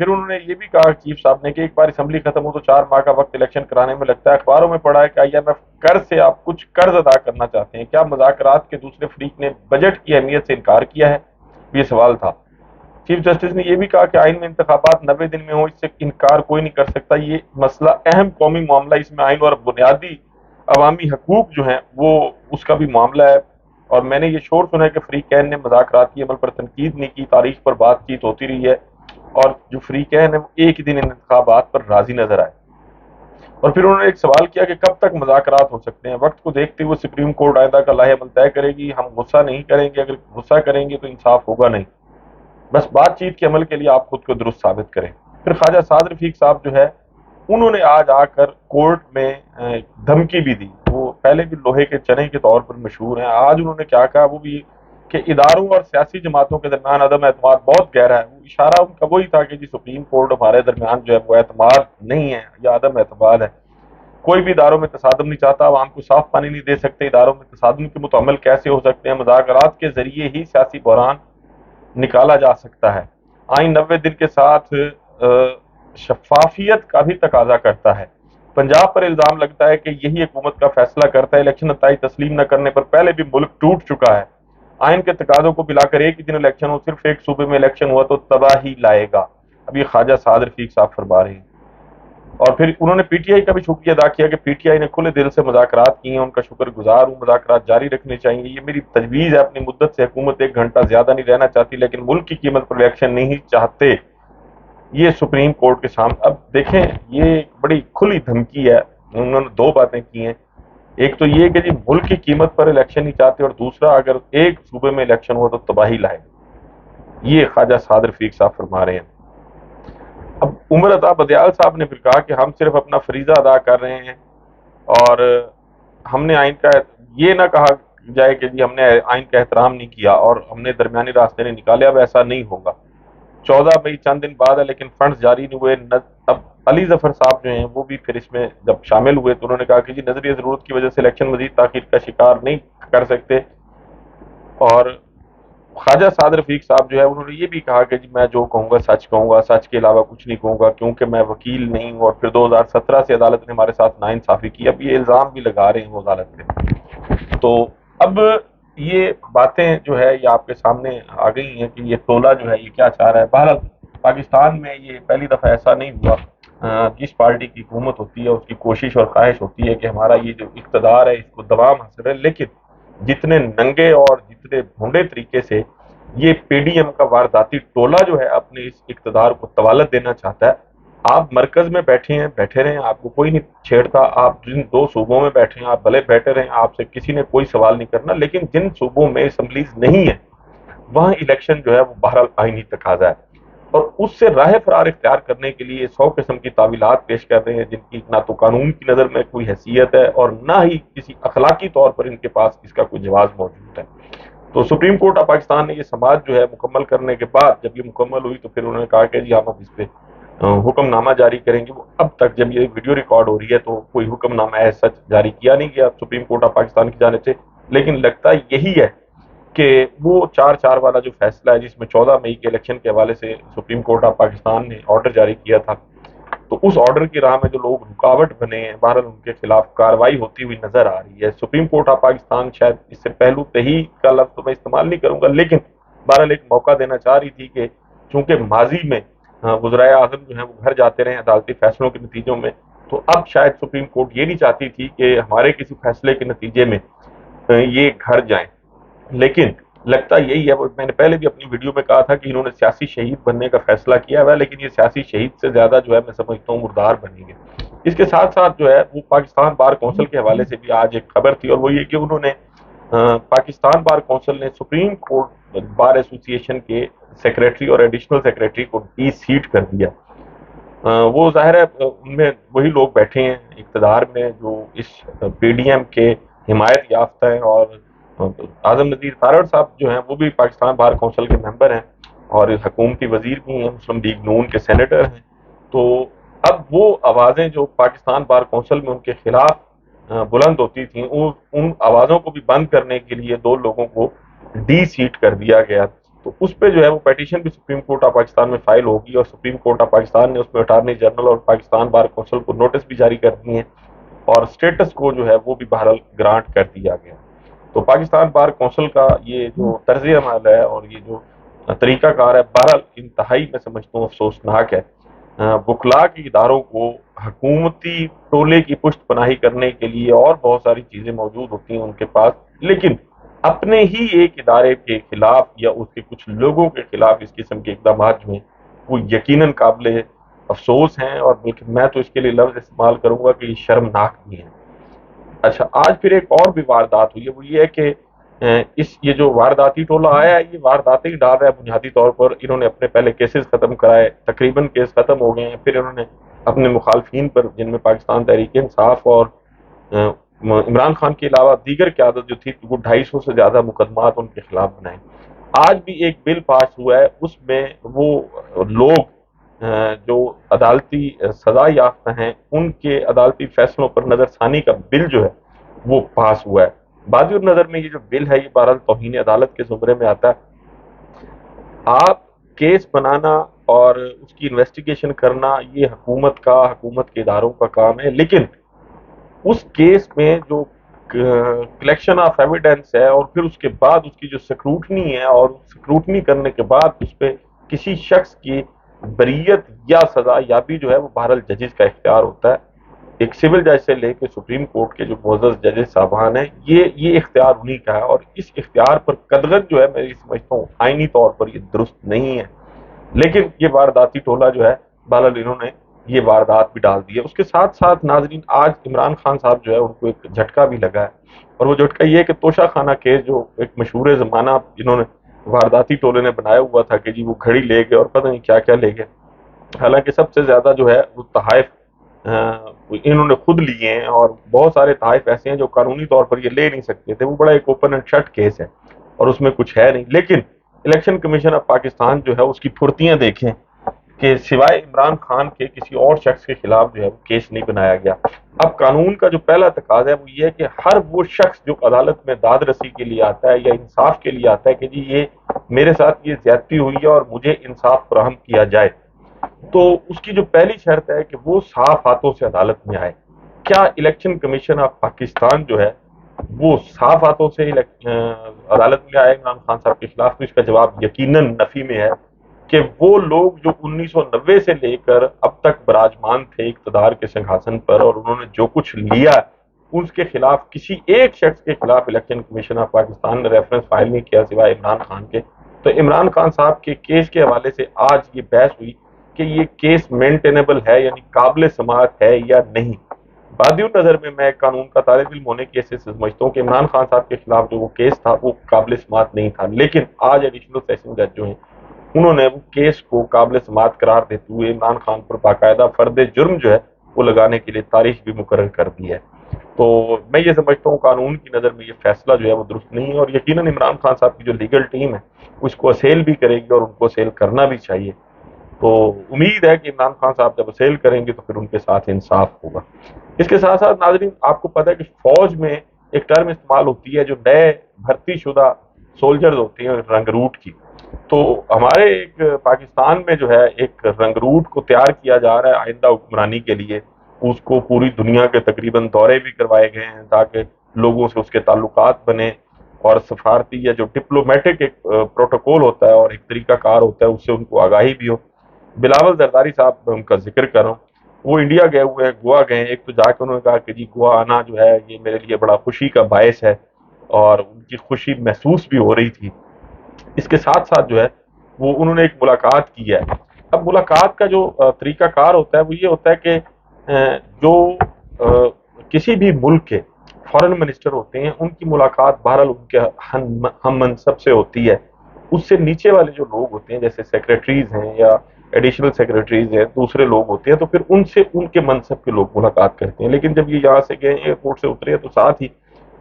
پھر انہوں نے یہ بھی کہا چیف صاحب نے کہ ایک بار اسمبلی ختم ہو تو 4 ماہ کا وقت الیکشن کرانے میں لگتا ہے. اخباروں میں پڑھا ہے کہ IMF قرض سے آپ کچھ قرض ادا کرنا چاہتے ہیں. کیا مذاکرات کے دوسرے فریق نے بجٹ کی اہمیت سے انکار کیا ہے؟ یہ سوال تھا. چیف جسٹس نے یہ بھی کہا کہ آئین میں انتخابات 90 دن میں ہو، اس سے انکار کوئی نہیں کر سکتا. یہ مسئلہ اہم قومی معاملہ، اس میں آئین اور بنیادی عوامی حقوق جو ہیں وہ اس کا بھی معاملہ ہے. اور میں نے یہ شور سنا ہے کہ فریقین نے مذاکراتی عمل پر تنقید نہیں کی، تاریخ پر بات چیت ہوتی رہی ہے اور جو فریقین ہیں وہ ایک ہی دن انتخابات پر راضی نظر آئے. اور پھر انہوں نے ایک سوال کیا کہ کب تک مذاکرات ہو سکتے ہیں؟ وقت کو دیکھتے ہوئے سپریم کورٹ آئندہ کا لاہے عمل طے کرے گی. ہم غصہ نہیں کریں گے، اگر غصہ کریں گے تو انصاف ہوگا نہیں. بس بات چیت کے عمل کے لیے آپ خود کو درست ثابت کریں. پھر خواجہ سعد رفیق صاحب جو ہے انہوں نے آج آ کر کورٹ میں دھمکی بھی دی. وہ پہلے بھی لوہے کے چنے کے طور پر مشہور ہیں. آج انہوں نے کیا کہا وہ بھی کہ اداروں اور سیاسی جماعتوں کے درمیان عدم اعتماد بہت گہرا ہے. وہ اشارہ ان کا وہی تھا کہ جی سپریم کورٹ ہمارے درمیان جو ہے وہ اعتماد نہیں ہے یا عدم اعتماد ہے. کوئی بھی اداروں میں تصادم نہیں چاہتا، عوام کو صاف پانی نہیں دے سکتے. اداروں میں تصادم کے متعمل کیسے ہو سکتے ہیں؟ مذاکرات کے ذریعے ہی سیاسی بحران نکالا جا سکتا ہے. آئین 90 دن کے ساتھ شفافیت کا بھی تقاضا کرتا ہے. پنجاب پر الزام لگتا ہے کہ یہی حکومت کا فیصلہ کرتا ہے. الیکشن نتائج تسلیم نہ کرنے پر پہلے بھی ملک ٹوٹ چکا ہے. آئین کے تقاضوں کو ملا کر ایک ہی دن الیکشن ہو، صرف ایک صوبے میں الیکشن ہوا تو تباہی لائے گا. اب یہ خواجہ سعد رفیق صاحب فرما رہے ہیں. اور پھر انہوں نے PTI کا بھی شکریہ ادا کیا کہ PTI نے کھلے دل سے مذاکرات کی ہیں. ان کا شکر گزار ہوں. مذاکرات جاری رکھنے چاہیے. یہ میری تجویز ہے. اپنی مدت سے حکومت 1 گھنٹہ زیادہ نہیں رہنا چاہتی، لیکن ملک کی قیمت پر الیکشن نہیں چاہتے. یہ سپریم کورٹ کے سامنے اب دیکھیں، یہ بڑی کھلی دھمکی ہے. انہوں نے 2 باتیں کی ہیں. ایک تو یہ کہ جی ملک کی قیمت پر الیکشن نہیں چاہتے، اور دوسرا اگر ایک صوبے میں الیکشن ہوا تو تباہی لائے. یہ خواجہ سعد رفیق صاحب فرما رہے ہیں. اب عمر عطا بدیال صاحب نے پھر کہا کہ ہم صرف اپنا فریضہ ادا کر رہے ہیں اور ہم نے آئین کا یہ نہ کہا جائے کہ جی ہم نے آئین کا احترام نہیں کیا اور ہم نے درمیانی راستے نہیں نکالے. اب ایسا نہیں ہوگا. 14 مئی چند دن بعد ہے لیکن فنڈز جاری نہیں ہوئے. اب علی ظفر صاحب جو ہیں وہ بھی پھر اس میں جب شامل ہوئے تو انہوں نے کہا کہ جی نظری ضرورت کی وجہ سے الیکشن مزید تاخیر کا شکار نہیں کر سکتے. اور خواجہ سعد رفیق صاحب جو ہے انہوں نے یہ بھی کہا کہ جی میں جو کہوں گا سچ کہوں گا، سچ کے علاوہ کچھ نہیں کہوں گا کیونکہ میں وکیل نہیں ہوں. اور پھر 2017 سے عدالت نے ہمارے ساتھ ناانصافی کی. اب یہ الزام بھی لگا رہے ہیں وہ عدالت پہ. تو اب یہ باتیں جو ہے یہ آپ کے سامنے آ گئی ہیں کہ یہ ٹولہ جو ہے یہ کیا چاہ رہا ہے. بہرحال پاکستان میں یہ پہلی دفعہ ایسا نہیں ہوا. جس پارٹی کی حکومت ہوتی ہے اس کی کوشش اور خواہش ہوتی ہے کہ ہمارا یہ جو اقتدار ہے اس کو دوام حاصل ہے، لیکن جتنے ننگے اور جتنے بھونڈے طریقے سے یہ PDM کا وارداتی ٹولہ جو ہے اپنے اس اقتدار کو طوالت دینا چاہتا ہے. آپ مرکز میں بیٹھے ہیں، بیٹھے رہیں، آپ کو کوئی نہیں چھیڑتا. آپ جن 2 صوبوں میں بیٹھے ہیں آپ بھلے بیٹھے رہیں، آپ سے کسی نے کوئی سوال نہیں کرنا. لیکن جن صوبوں میں اسمبلیز نہیں ہیں وہاں الیکشن جو ہے وہ بہرحال آئینی تقاضا ہے. اور اس سے راہ فرار اختیار کرنے کے لیے 100 قسم کی تعویلات پیش کر رہے ہیں جن کی نہ تو قانون کی نظر میں کوئی حیثیت ہے اور نہ ہی کسی اخلاقی طور پر ان کے پاس اس کا کوئی جواز موجود ہے. تو سپریم کورٹ آف پاکستان نے یہ سماعت جو ہے مکمل کرنے کے بعد جب یہ مکمل ہوئی تو پھر انہوں نے کہا کہ جی ہم اب اس پہ حکم نامہ جاری کریں گے. وہ اب تک جب یہ ویڈیو ریکارڈ ہو رہی ہے تو کوئی حکم نامہ ایسا جاری کیا نہیں گیا سپریم کورٹ آف پاکستان کی جانب سے. لیکن لگتا یہی ہے کہ وہ 4-4 والا جو فیصلہ ہے جس میں 14 مئی کے الیکشن کے حوالے سے سپریم کورٹ آف پاکستان نے آرڈر جاری کیا تھا، تو اس آرڈر کی راہ میں جو لوگ رکاوٹ بنے ہیں بہرحال ان کے خلاف کارروائی ہوتی ہوئی نظر آ رہی ہے. سپریم کورٹ آف پاکستان شاید اس سے پہلو تہی کا لفظ تو میں استعمال نہیں کروں گا، لیکن بہرحال ایک موقع دینا چاہ رہی تھی کہ چونکہ ماضی میں وزرائے اعظم جو ہیں وہ گھر جاتے رہے عدالتی فیصلوں کے نتیجوں میں، تو اب شاید سپریم کورٹ یہ نہیں چاہتی تھی کہ ہمارے کسی فیصلے کے نتیجے میں یہ گھر جائیں. لیکن لگتا یہی ہے، میں نے پہلے بھی اپنی ویڈیو میں کہا تھا کہ انہوں نے سیاسی شہید بننے کا فیصلہ کیا ہوا ہے، لیکن یہ سیاسی شہید سے زیادہ جو ہے میں سمجھتا ہوں مردار بنیں گے. اس کے ساتھ ساتھ جو ہے وہ پاکستان بار کونسل کے حوالے سے بھی آج ایک خبر تھی، اور وہ یہ کہ انہوں نے پاکستان بار کونسل نے سپریم کورٹ بار ایسوسی ایشن کے سیکریٹری اور ایڈیشنل سیکریٹری کو سیٹ کر دیا. وہ ظاہر ہے ان میں وہی لوگ بیٹھے ہیں اقتدار میں جو اس PDM کے حمایت یافتہ ہیں. اور اعظم نذیر تارڑ صاحب جو ہیں وہ بھی پاکستان بار کونسل کے ممبر ہیں اور حکومتی وزیر بھی ہیں، مسلم لیگ نون کے سینیٹر ہیں. تو اب وہ آوازیں جو پاکستان بار کونسل میں ان کے خلاف بلند ہوتی تھیں ان آوازوں کو بھی بند کرنے کے لیے 2 لوگوں کو ڈی سیٹ کر دیا گیا. تو اس پہ جو ہے وہ پیٹیشن بھی سپریم کورٹ آف پاکستان میں فائل ہوگی اور سپریم کورٹ آف پاکستان نے اس میں اٹارنی جنرل اور پاکستان بار کونسل کو نوٹس بھی جاری کر دیے ہیں اور اسٹیٹس کو جو ہے وہ بھی بہرحال گرانٹ کر دیا گیا۔ تو پاکستان بار کونسل کا یہ جو طرز عمل ہے اور یہ جو طریقہ کار ہے بہرحال انتہائی میں سمجھتا ہوں افسوسناک ہے۔ وکلاء کے اداروں کو حکومتی ٹولے کی پشت پناہی کرنے کے لیے اور بہت ساری چیزیں موجود ہوتی ہیں ان کے پاس، لیکن اپنے ہی ایک ادارے کے خلاف یا اس کے کچھ لوگوں کے خلاف اس قسم کے اقدامات جو ہیں وہ یقیناً قابل افسوس ہیں، اور بلکہ میں تو اس کے لیے لفظ استعمال کروں گا کہ یہ شرمناک بھی ہیں۔ اچھا، آج پھر ایک اور بھی واردات ہوئی ہے، وہ یہ ہے کہ یہ جو وارداتی ٹولہ آیا ہے یہ وارداتیں ہی ڈال رہا ہے بنیادی طور پر۔ انہوں نے اپنے پہلے کیسز ختم کرائے، تقریباً کیس ختم ہو گئے ہیں، پھر انہوں نے اپنے مخالفین پر جن میں پاکستان تحریک انصاف اور عمران خان کے علاوہ دیگر قیادت جو تھی وہ 250 سے زیادہ مقدمات ان کے خلاف بنائے۔ آج بھی ایک بل پاس ہوا ہے، اس میں وہ لوگ جو عدالتی سزا یافتہ ہیں ان کے عدالتی فیصلوں پر نظر ثانی کا بل جو ہے وہ پاس ہوا ہے۔ بعض نظر میں یہ جو بل ہے یہ بہرحال توہین عدالت کے زمرے میں آتا ہے۔ آپ کیس بنانا اور اس کی انویسٹیگیشن کرنا یہ حکومت کے اداروں کا کام ہے، لیکن اس کیس میں جو کلیکشن آف ایویڈنس ہے اور پھر اس کے بعد اس کی جو سکروٹنی ہے اور سکروٹنی کرنے کے بعد اس پہ کسی شخص کی بریت یا سزا یابی جو ہے وہ بہرحال ججز کا اختیار ہوتا ہے۔ ایک سول جج سے لے کے سپریم کورٹ کے جو معزز ججز صاحبان ہیں یہ اختیار انہی کا ہے، اور اس اختیار پر قدغن جو ہے میں یہ سمجھتا ہوں آئینی طور پر یہ درست نہیں ہے، لیکن یہ وارداتی ٹولہ جو ہے بہرحال انہوں نے یہ واردات بھی ڈال دی ہے۔ اس کے ساتھ ساتھ ناظرین آج عمران خان صاحب جو ہے ان کو ایک جھٹکا بھی لگا ہے، اور وہ جھٹکا یہ ہے کہ توشہ خانہ کیس جو ایک مشہور زمانہ جنہوں نے وارداتی ٹولے نے بنایا ہوا تھا کہ جی وہ گھڑی لے گئے اور پتہ نہیں کیا کیا لے گئے، حالانکہ سب سے زیادہ جو ہے وہ تحائف انہوں نے خود لیے ہیں، اور بہت سارے تحائف ایسے ہیں جو قانونی طور پر یہ لے نہیں سکتے تھے۔ وہ بڑا ایک اوپن اینڈ شٹ کیس ہے اور اس میں کچھ ہے نہیں، لیکن الیکشن کمیشن آف پاکستان جو ہے اس کی پھرتیاں دیکھیں کہ سوائے عمران خان کے کسی اور شخص کے خلاف جو ہے وہ کیس نہیں بنایا گیا۔ اب قانون کا جو پہلا تقاضا ہے وہ یہ ہے کہ ہر وہ شخص جو عدالت میں داد رسی کے لیے آتا ہے یا انصاف کے لیے آتا ہے کہ جی یہ میرے ساتھ یہ زیادتی ہوئی ہے اور مجھے انصاف فراہم کیا جائے، تو اس کی جو پہلی شرط ہے کہ وہ صاف ہاتھوں سے عدالت میں آئے۔ کیا الیکشن کمیشن آف پاکستان جو ہے وہ صاف ہاتھوں سے عدالت میں آئے عمران خان صاحب کے خلاف؟ تو اس کا جواب یقیناً نفی میں ہے کہ وہ لوگ جو 1990 سے لے کر اب تک براجمان تھے اقتدار کے سنگھاسن پر اور انہوں نے جو کچھ لیا اس کے خلاف کسی ایک شخص کے خلاف الیکشن کمیشن آف پاکستان نے ریفرنس فائل نہیں کیا سوائے عمران خان کے۔ تو عمران خان صاحب کے کیس کے حوالے سے آج یہ بحث ہوئی کہ یہ کیس مینٹینیبل ہے، یعنی قابل سماعت ہے یا نہیں۔ بادی نظر میں ایک قانون کا طالب علم ہونے کے سے سمجھتا ہوں کہ عمران خان صاحب کے خلاف جو وہ کیس تھا وہ قابل سماعت نہیں تھا، لیکن آج ایڈیشنل سیشن جج جو ہیں انہوں نے وہ کیس کو قابل سماعت قرار دیتے ہوئے عمران خان پر باقاعدہ فرد جرم جو ہے وہ لگانے کے لیے تاریخ بھی مقرر کر دی ہے۔ تو میں یہ سمجھتا ہوں قانون کی نظر میں یہ فیصلہ جو ہے وہ درست نہیں ہے، اور یقیناً عمران خان صاحب کی جو لیگل ٹیم ہے اس کو اسیل بھی کرے گی اور ان کو اسیل کرنا بھی چاہیے۔ تو امید ہے کہ عمران خان صاحب جب اسیل کریں گے تو پھر ان کے ساتھ انصاف ہوگا۔ اس کے ساتھ ساتھ ناظرین آپ کو پتہ ہے کہ فوج میں ایک ٹرم استعمال ہوتی ہے جو نئے بھرتی شدہ سولجرز ہوتے ہیں رنگ روٹ کی، تو ہمارے ایک پاکستان میں جو ہے ایک رنگ روٹ کو تیار کیا جا رہا ہے آئندہ حکمرانی کے لیے۔ اس کو پوری دنیا کے تقریباً دورے بھی کروائے گئے ہیں تاکہ لوگوں سے اس کے تعلقات بنے، اور سفارتی یا جو ڈپلومیٹک ایک پروٹوکول ہوتا ہے اور ایک طریقہ کار ہوتا ہے اس سے ان کو آگاہی بھی ہو۔ بلاول زرداری صاحب میں ان کا ذکر کر رہا ہوں، وہ انڈیا گئے ہوئے ہیں، گوا گئے ہیں۔ ایک تو جا کے انہوں نے کہا کہ جی گوا آنا جو ہے یہ میرے لیے بڑا خوشی کا باعث ہے، اور ان کی خوشی محسوس بھی ہو رہی تھی۔ اس کے ساتھ ساتھ جو ہے وہ انہوں نے ایک ملاقات کی ہے۔ اب ملاقات کا جو طریقہ کار ہوتا ہے وہ یہ ہوتا ہے کہ جو کسی بھی ملک کے فارن منسٹر ہوتے ہیں ان کی ملاقات بہرحال ان کے ہم منصب سے ہوتی ہے۔ اس سے نیچے والے جو لوگ ہوتے ہیں جیسے سیکریٹریز ہیں یا ایڈیشنل سیکریٹریز ہیں، دوسرے لوگ ہوتے ہیں، تو پھر ان سے ان کے منصب کے لوگ ملاقات کرتے ہیں۔ لیکن جب یہ یہاں سے گئے ایئرپورٹ سے اترے تو ساتھ ہی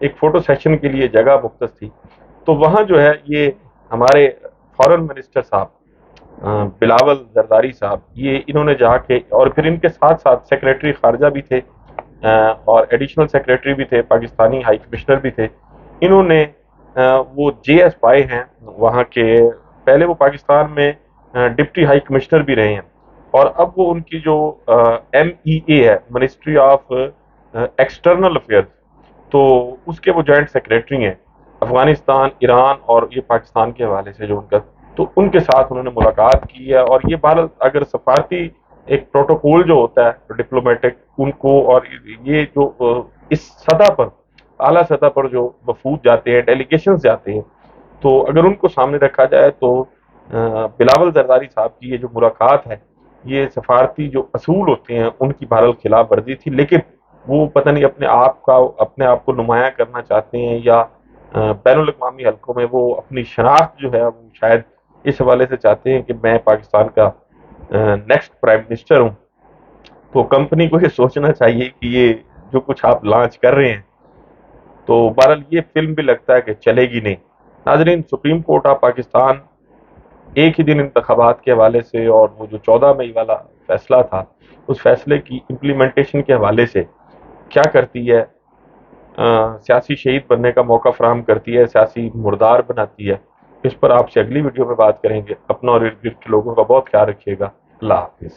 ایک فوٹو سیشن کے لیے جگہ مختص تھی، تو وہاں جو ہے یہ ہمارے فارن منسٹر صاحب بلاول زرداری صاحب یہ انہوں نے جا کے، اور پھر ان کے ساتھ ساتھ سیکریٹری خارجہ بھی تھے اور ایڈیشنل سیکریٹری بھی تھے، پاکستانی ہائی کمشنر بھی تھے، انہوں نے وہ جے ایس پائے ہیں وہاں کے پہلے وہ پاکستان میں ڈپٹی ہائی کمشنر بھی رہے ہیں، اور اب وہ ان کی جو MEA ہے، منسٹری آف ایکسٹرنل افیئرز، تو اس کے وہ جوائنٹ سیکریٹری ہیں افغانستان، ایران اور یہ پاکستان کے حوالے سے جو ان کا، تو ان کے ساتھ انہوں نے ملاقات کی ہے۔ اور یہ بہرحال اگر سفارتی ایک پروٹوکول جو ہوتا ہے ڈپلومیٹک ان کو، اور یہ جو اس سطح پر، اعلیٰ سطح پر جو وفود جاتے ہیں، ڈیلیگیشنز جاتے ہیں، تو اگر ان کو سامنے رکھا جائے تو بلاول زرداری صاحب کی یہ جو ملاقات ہے، یہ سفارتی جو اصول ہوتے ہیں ان کی بہرحال خلاف ورزی تھی، لیکن وہ پتہ نہیں اپنے آپ کو نمایاں کرنا چاہتے ہیں، یا بین الاقوامی حلقوں میں وہ اپنی شناخت جو ہے وہ شاید اس حوالے سے چاہتے ہیں کہ میں پاکستان کا نیکسٹ پرائم منسٹر ہوں۔ تو کمپنی کو یہ سوچنا چاہیے کہ یہ جو کچھ آپ لانچ کر رہے ہیں، تو بہرحال یہ فلم بھی لگتا ہے کہ چلے گی نہیں۔ ناظرین، سپریم کورٹ آف پاکستان ایک ہی دن انتخابات کے حوالے سے، اور وہ جو 14 مئی والا فیصلہ تھا، اس فیصلے کی امپلیمنٹیشن کے حوالے سے کیا کرتی ہے؟ سیاسی شہید بننے کا موقع فراہم کرتی ہے، سیاسی مردار بناتی ہے؟ اس پر آپ سے اگلی ویڈیو میں بات کریں گے۔ اپنا اور ارد گرد کے لوگوں کا بہت خیال رکھیے گا۔ اللہ حافظ۔